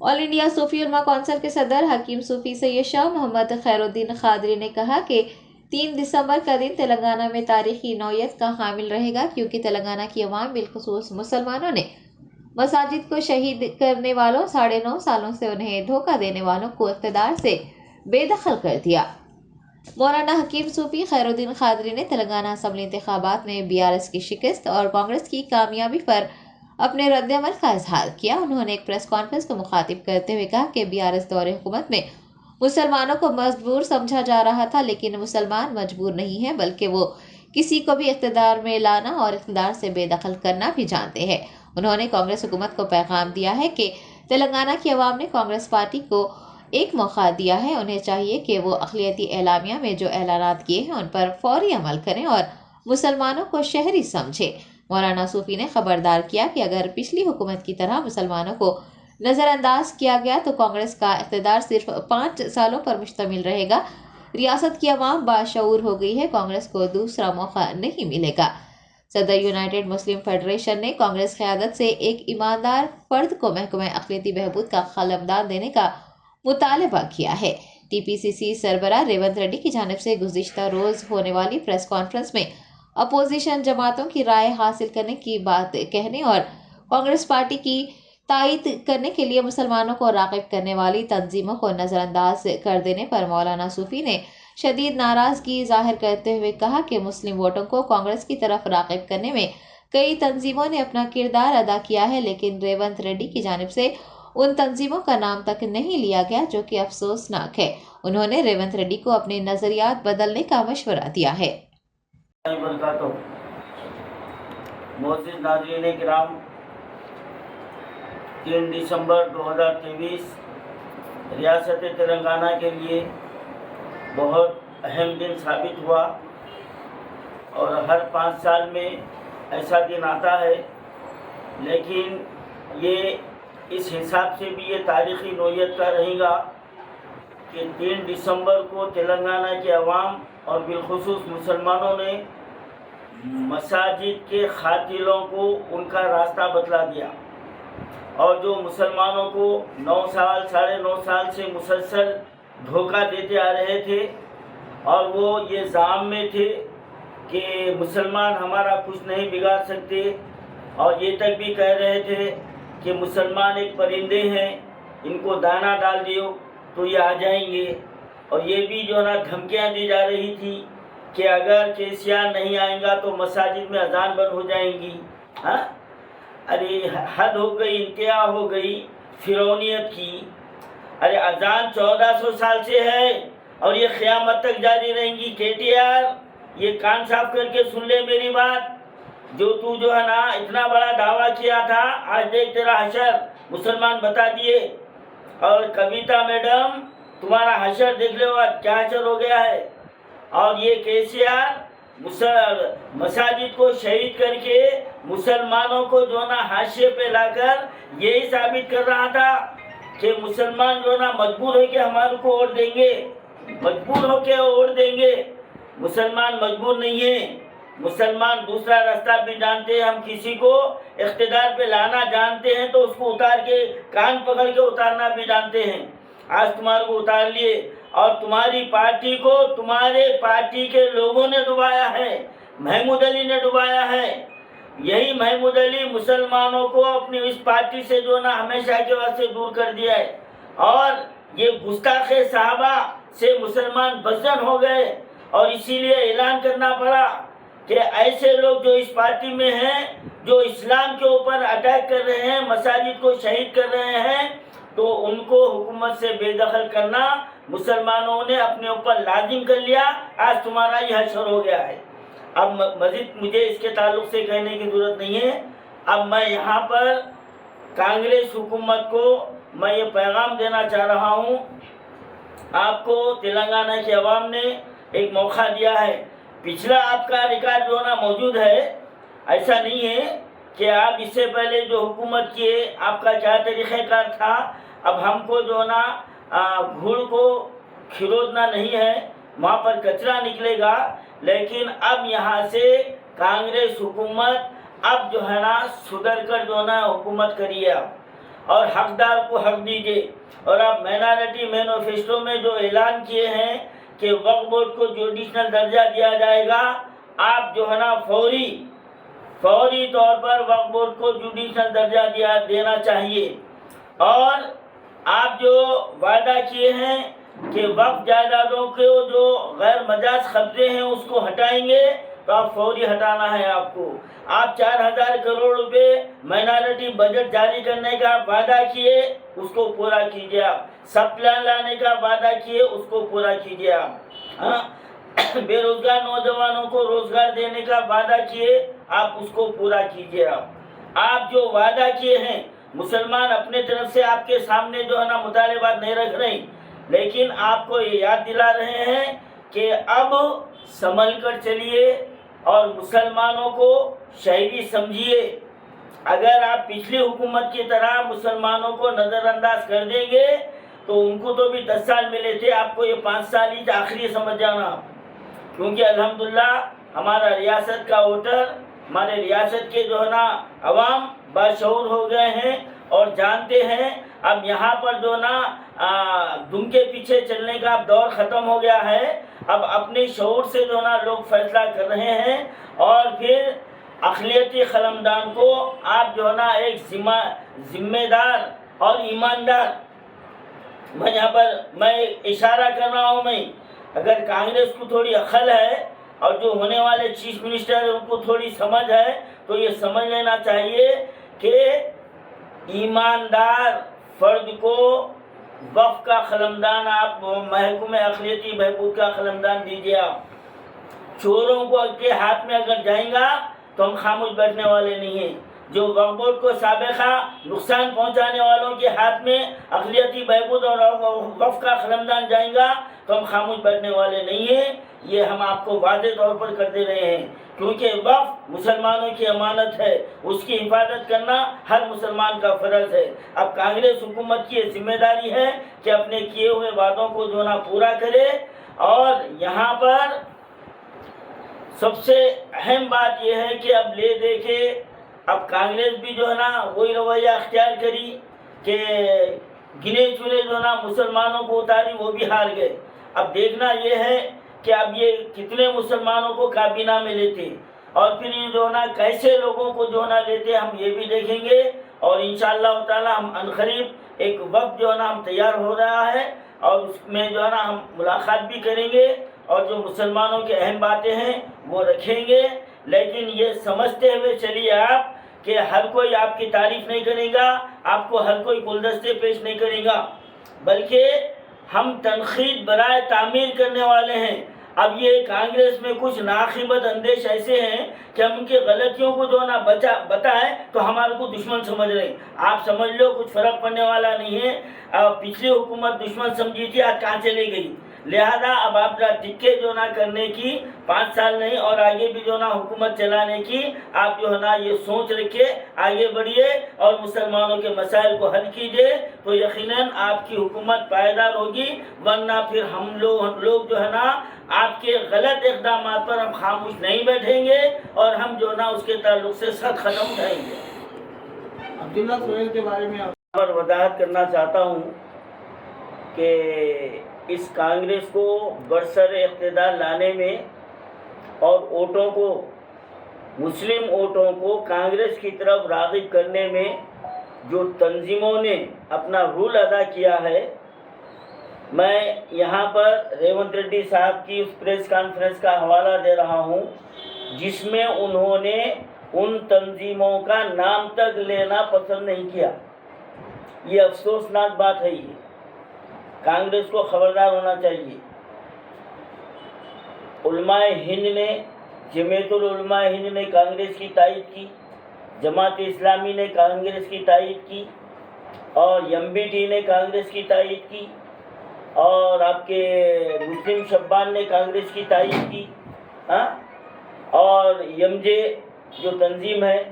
All India सूफी उलमा council के सदर हकीम सूफी सैयद शाह मोहम्मद खैरुद्दीन खादरी ने कहा कि 3 दिसंबर का दिन तेलंगाना में तारीखी नौयत का हामिल रहेगा, क्योंकि तेलंगाना की अवाम बिलखुसूस मुसलमानों ने मसाजिद को शहीद करने वालों, 9.5 सालों से उन्हें धोखा देने वालों को इक़्तिदार से बेदखल कर दिया। मौलाना हकीम सूफी खैरुद्दीन खादरी ने तेलंगाना असम्बली इंतखाबात में BRS की शिकस्त और कांग्रेस की कामयाबी पर अपने रद्द-ए-अमल का इजहार किया। उन्होंने एक प्रेस कॉन्फ्रेंस को मुखातिब करते हुए कहा कि BRS दौरे हुकूमत में मुसलमानों को मजबूर समझा जा रहा था, लेकिन मुसलमान मजबूर नहीं है, बल्कि वो किसी को भी इक़्तिदार में लाना और इक़्तिदार से बेदखल करना भी जानते हैं। उन्होंने कांग्रेस हुकूमत को पैगाम दिया है कि तेलंगाना की अवाम ने कांग्रेस पार्टी को एक मौका दिया है, उन्हें चाहिए कि वो अक़लियती एलामिया में जो ऐलानात किए हैं उन पर फौरी अमल करें और मुसलमानों को शहरी समझें। मौलाना सूफी ने खबरदार किया कि अगर पिछली हुकूमत की तरह मुसलमानों को नज़रअंदाज किया गया तो कांग्रेस का इक़्तिदार सिर्फ 5 सालों पर मुश्तमिल रहेगा। रियासत की अवाम बाशऊर हो गई है, कांग्रेस को दूसरा मौका नहीं मिलेगा। सदर यूनाइटेड मुस्लिम फेडरेशन ने कांग्रेस क़यादत से एक ईमानदार फर्द को महकमा अक़लियती बहबूद का खलबदार देने का मुतालबा किया है। TPCC सरबराह रेवंत रेड्डी की जानिब से गुज़िश्ता रोज़ होने वाली प्रेस कॉन्फ्रेंस में अपोजिशन जमातों की राय हासिल करने की बात कहने और कांग्रेस पार्टी की तायीद करने के लिए मुसलमानों को राग़िब करने वाली तंजीमों को नज़रअंदाज कर देने पर मौलाना सूफी ने शदीद नाराज़गी ज़ाहिर करते हुए कहा कि मुस्लिम वोटों को कांग्रेस की तरफ राग़िब करने में कई तंजीमों ने अपना किरदार अदा किया है, लेकिन रेवंत रेड्डी की जानिब से उन तंजीमों का नाम तक नहीं लिया गया, जो कि अफसोसनाक है। उन्होंने रेवंत रेड्डी को अपने नज़रियात बदलने का मशवरा दिया है। मोअज़्ज़िज़ नाज़रीन किराम, 3 दिसंबर 2023 रियासत तेलंगाना के लिए बहुत अहम दिन साबित हुआ और हर 5 साल में ऐसा दिन आता है, लेकिन ये इस हिसाब से भी ये तारीख़ी नौयत का रहेगा कि 3 दिसंबर को तेलंगाना के अवाम और बिलखुसूस मुसलमानों ने मसाजिद के खातिलों को उनका रास्ता बतला दिया और जो मुसलमानों को 9 साल 9.5 साल से मुसलसल धोखा देते आ रहे थे और वो ये जाम में थे कि मुसलमान हमारा कुछ नहीं बिगाड़ सकते और ये तक भी कह रहे थे कि मुसलमान एक परिंदे हैं, इनको दाना डाल दियो तो ये आ जाएंगे। और ये भी जो ना धमकियाँ दी जा रही थी कि अगर केसीआर नहीं आएगा तो मसाजिद में अजान बंद हो जाएंगी। हाँ, अरे हद हो गई, इंतहा हो गई फिरौनियत की। अरे अजान 1400 साल से है और ये क़यामत तक जारी रहेंगी। KTR, ये कान साफ करके सुन ले मेरी बात। जो तू जो है ना इतना बड़ा दावा किया था, आज देख तेरा हशर मुसलमान बता दिए। और कविता मैडम, तुम्हारा हशर देख लो क्या हशर हो गया है। और ये KCR मसाजिद को शहीद करके मुसलमानों को जो ना हाशिए पे लाकर यही साबित कर रहा था कि मुसलमान जो ना मजबूर है कि हमारे को वोट देंगे, मजबूर हो के वोट देंगे। मुसलमान मजबूर नहीं है, मुसलमान दूसरा रास्ता भी जानते हैं। हम किसी को इख्तिदार पे लाना जानते हैं तो उसको उतार के कान पकड़ के उतारना भी जानते हैं। आज तुम्हारे को उतार लिए और तुम्हारी पार्टी को तुम्हारे पार्टी के लोगों ने डुबाया है, महमूद अली ने डुबाया है। यही महमूद अली मुसलमानों को अपनी इस पार्टी से जो ना हमेशा के वास्ते दूर कर दिया है और ये गुस्ताखे साहबा से मुसलमान बदजन हो गए और इसीलिए ऐलान करना पड़ा कि ऐसे लोग जो इस पार्टी में हैं, जो इस्लाम के ऊपर अटैक कर रहे हैं, मसाजिद को शहीद कर रहे हैं, तो उनको हुकूमत से बेदखल करना मुसलमानों ने अपने ऊपर लाजिम कर लिया। आज तुम्हारा यह हशर हो गया है। अब मज़ीद मुझे इसके ताल्लुक से कहने की ज़रूरत नहीं है। अब मैं यहाँ पर कांग्रेस हुकूमत को मैं ये पैगाम देना चाह रहा हूँ, आपको तेलंगाना की आवाम ने एक मौका दिया है। पिछला आपका रिकॉर्ड जो ना मौजूद है, ऐसा नहीं है कि आप इससे पहले जो हुकूमत किए आपका क्या तरीक़ाकार था। अब हमको जो ना घुड़ को खिरोदना नहीं है, वहाँ पर कचरा निकलेगा। लेकिन अब यहाँ से कांग्रेस हुकूमत अब जो है ना सुधर कर जो ना हुकूमत करिए اور حقدار کو حق دیجیے. اور آپ مائنارٹی مینیفیسٹو میں جو اعلان کیے ہیں کہ وقف بورڈ کو جوڈیشنل درجہ دیا جائے گا، آپ جو ہے نا فوری طور پر وقف بورڈ کو جوڈیشنل درجہ دینا چاہیے. اور آپ جو وعدہ کیے ہیں کہ وقف جائیدادوں کے جو غیر مجاز قبضے ہیں اس کو ہٹائیں گے، تو آپ فوری ہٹانا ہے آپ کو. آپ 4,000 کروڑ روپے مائنارٹی بجٹ جاری کرنے کا وعدہ کیے، اس کو پورا کیجیے. آپ سب پلان لانے کا وعدہ کیے، اس کو پورا کیجیے. آپ بے روزگار نوجوانوں کو روزگار دینے کا وعدہ کیے، آپ اس کو پورا کیجیے. آپ جو وعدہ کیے ہیں، مسلمان اپنے طرف سے آپ کے سامنے جو ہے نا مطالبات نہیں رکھ رہے، لیکن آپ کو یہ یاد دلا رہے ہیں کہ اب سنبھل کر چلیے اور مسلمانوں کو شہری سمجھیے. اگر آپ پچھلی حکومت کی طرح مسلمانوں کو نظر انداز کر دیں گے تو ان کو تو بھی 10 سال ملے تھے، آپ کو یہ 5 سال ہی آخری سمجھ جانا. کیونکہ الحمدللہ ہمارا ریاست کا ووٹر، ہمارے ریاست کے جو ہے نا عوام باشعور ہو گئے ہیں اور جانتے ہیں اب یہاں پر جو نا دم کے پیچھے چلنے کا دور ختم ہو گیا ہے. اب اپنے شعور سے جو نا لوگ فیصلہ کر رہے ہیں. اور پھر اقلیتی قلمدان کو آپ جو ہے نا ایک ذمہ دار اور ایماندار، میں یہاں پر میں اشارہ کر رہا ہوں، میں اگر کانگریس کو تھوڑی عقل ہے اور جو ہونے والے چیف منسٹر ہیں ان کو تھوڑی سمجھ ہے تو یہ سمجھ لینا چاہیے کہ ایماندار فرد کو وقف کا قلمدان آپ محکمہ اقلیتی بہبود کا قلمدان دیجیے. آپ چوروں کو کے ہاتھ میں اگر جائیں گا تو ہم خاموش بیٹھنے والے نہیں ہیں. جو وقف بورڈ کو سابقہ نقصان پہنچانے والوں کے ہاتھ میں اقلیتی بہبود اور وقف کا قلمدان جائیں گا تو ہم خاموش بیٹھنے والے نہیں ہیں. یہ ہم آپ کو واضح طور پر کر دے رہے ہیں، کیونکہ وقف مسلمانوں کی امانت ہے، اس کی حفاظت کرنا ہر مسلمان کا فرض ہے. اب کانگریس حکومت کی یہ ذمہ داری ہے کہ اپنے کیے ہوئے وعدوں کو جو نا پورا کرے. اور یہاں پر سب سے اہم بات یہ ہے کہ اب لے دے کے اب کانگریس بھی جو ہے نا وہی رویہ اختیار کری کہ گنے چنے جو نا مسلمانوں کو اتاری، وہ بھی ہار گئے. اب دیکھنا یہ ہے کہ اب یہ کتنے مسلمانوں کو کابینہ میں لیتے اور پھر یہ جو نا کیسے لوگوں کو جو نا لیتے، ہم یہ بھی دیکھیں گے. اور انشاءاللہ تعالی ہم عنقریب ایک وقت جو ہے نا ہم تیار ہو رہا ہے اور اس میں جو ہے نا ہم ملاقات بھی کریں گے اور جو مسلمانوں کی اہم باتیں ہیں وہ رکھیں گے. لیکن یہ سمجھتے ہوئے چلیے آپ کہ ہر کوئی آپ کی تعریف نہیں کرے گا، آپ کو ہر کوئی گلدستے پیش نہیں کرے گا، بلکہ ہم تنقید برائے تعمیر کرنے والے ہیں. اب یہ کانگریس میں کچھ ناقابل اندیش ایسے ہیں کہ ہم ان کی غلطیوں کو جو نا بتائیں تو ہمارے کو دشمن سمجھ رہے ہیں. آپ سمجھ لو کچھ فرق پڑنے والا نہیں ہے. پچھلی حکومت دشمن سمجھی تھی، آج کہاں چلی گئی. لہذا اب آپ ٹکے جو نا کرنے کی 5 سال نہیں اور آگے بھی جو نا حکومت چلانے کی آپ جو ہے نا یہ سوچ رکھے آگے بڑھیے اور مسلمانوں کے مسائل کو حل کیجیے تو یقیناً آپ کی حکومت پائیدار ہوگی. ورنہ پھر ہم لوگ جو ہے نا آپ کے غلط اقدامات پر ہم خاموش نہیں بیٹھیں گے اور ہم جو نا اس کے تعلق سے سخت قدم اٹھائیں گے. عبداللہ سہیل کے بارے میں پر وضاحت کرنا چاہتا ہوں کہ اس کانگریس کو برسر اقتدار لانے میں اور ووٹوں کو، مسلم ووٹوں کو کانگریس کی طرف راغب کرنے میں جو تنظیموں نے اپنا رول ادا کیا ہے، میں یہاں پر ریونت ریڈی صاحب کی اس پریس کانفرنس کا حوالہ دے رہا ہوں جس میں انہوں نے ان تنظیموں کا نام تک لینا پسند نہیں کیا. یہ افسوسناک بات ہے. یہ کانگریس کو خبردار ہونا چاہیے. علماء ہند نے، جمعیت العلماء ہند نے کانگریس کی تائید کی، جماعت اسلامی نے کانگریس کی تائید کی اور MBT نے کانگریس کی تائید کی اور آپ کے مسلم شبان نے کانگریس کی تائید کی، اور MJ جو تنظیم ہے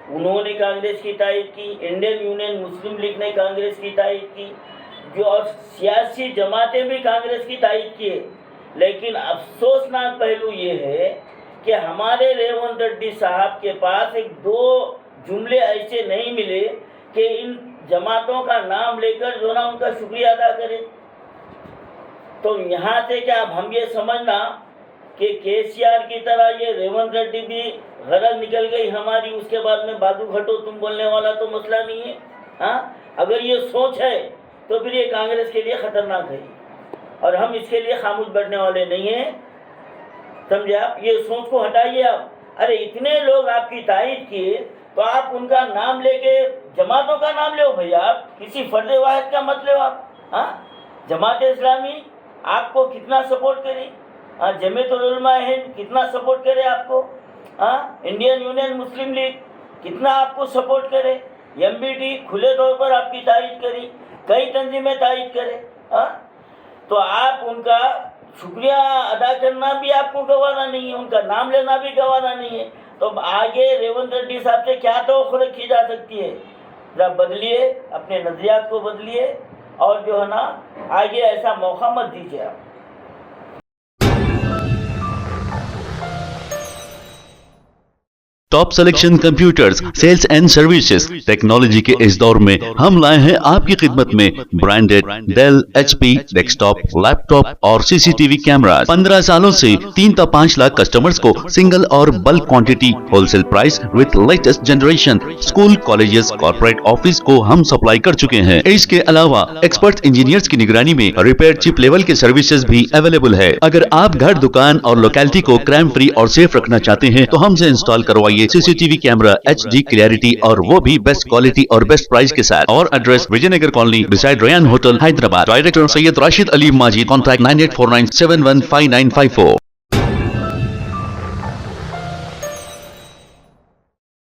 انہوں نے کانگریس کی تائید کی، انڈین یونین مسلم لیگ نے کانگریس کی تائید کی، جو اور سیاسی جماعتیں بھی کانگریس کی تائید کی ہے. لیکن افسوسناک پہلو یہ ہے کہ ہمارے ریونت ریڈی صاحب کے پاس ایک دو جملے ایسے نہیں ملے कि इन जमातों का नाम लेकर जो ना उनका शुक्रिया अदा करें। तो यहाँ से क्या अब हम ये समझना कि केसीआर की तरह ये रेवंत रेड्डी भी गरज निकल गई हमारी, उसके बाद में बाजू घटो तुम बोलने वाला तो मसला नहीं है। हाँ, अगर ये सोच है तो फिर ये कांग्रेस के लिए खतरनाक है और हम इसके लिए खामोश बैठने वाले नहीं हैं। समझे आप? ये सोच को हटाइए आप। अरे इतने लोग आपकी तारीफ किए तो आप उनका नाम लेके जमातों का नाम ले भैया, आप किसी फर्द वाहिद का मत लो आप। हाँ, जमात इस्लामी आपको कितना सपोर्ट करे, जमीयतुल उलमा हिंद कितना सपोर्ट करे आपको, इंडियन यूनियन मुस्लिम लीग कितना आपको सपोर्ट करे, MBT खुले तौर पर आपकी तारीफ करी, कई तंजीमें तारीफ करे। तो आप उनका शुक्रिया अदा करना भी आपको गवारा नहीं है, उनका नाम लेना भी गवारा नहीं है। तो आगे रेवंत रेड्डी साहब से क्या तवक्को रखी जा सकती है? जरा बदलिए, अपने नजरियात को बदलिए और जो है ना आगे ऐसा मौका मत दीजिए आप। Top selection computers sales and services technology के इस दौर में हम लाए हैं आपकी खिदमत में branded Dell HP desktop, laptop और CCTV कैमरा। 15 सालों से 3 से 5 लाख कस्टमर्स को सिंगल और bulk quantity wholesale price with latest generation school, colleges, corporate office को हम सप्लाई कर चुके हैं। इसके अलावा एक्सपर्ट इंजीनियर्स की निगरानी में रिपेयर चिप लेवल के सर्विसेज भी अवेलेबल है। अगर आप घर, दुकान और लोकेलिटी को क्राइम फ्री और सेफ रखना चाहते हैं तो हमसे इंस्टॉल करवाइए CCTV कैमरा HD क्लियरिटी और वो भी बेस्ट क्वालिटी और बेस्ट प्राइस के साथ। और address Vijayanagar colony beside Ryan hotel, Hyderabad. Director Syed Rashid Ali Majid. Contact 9849715954।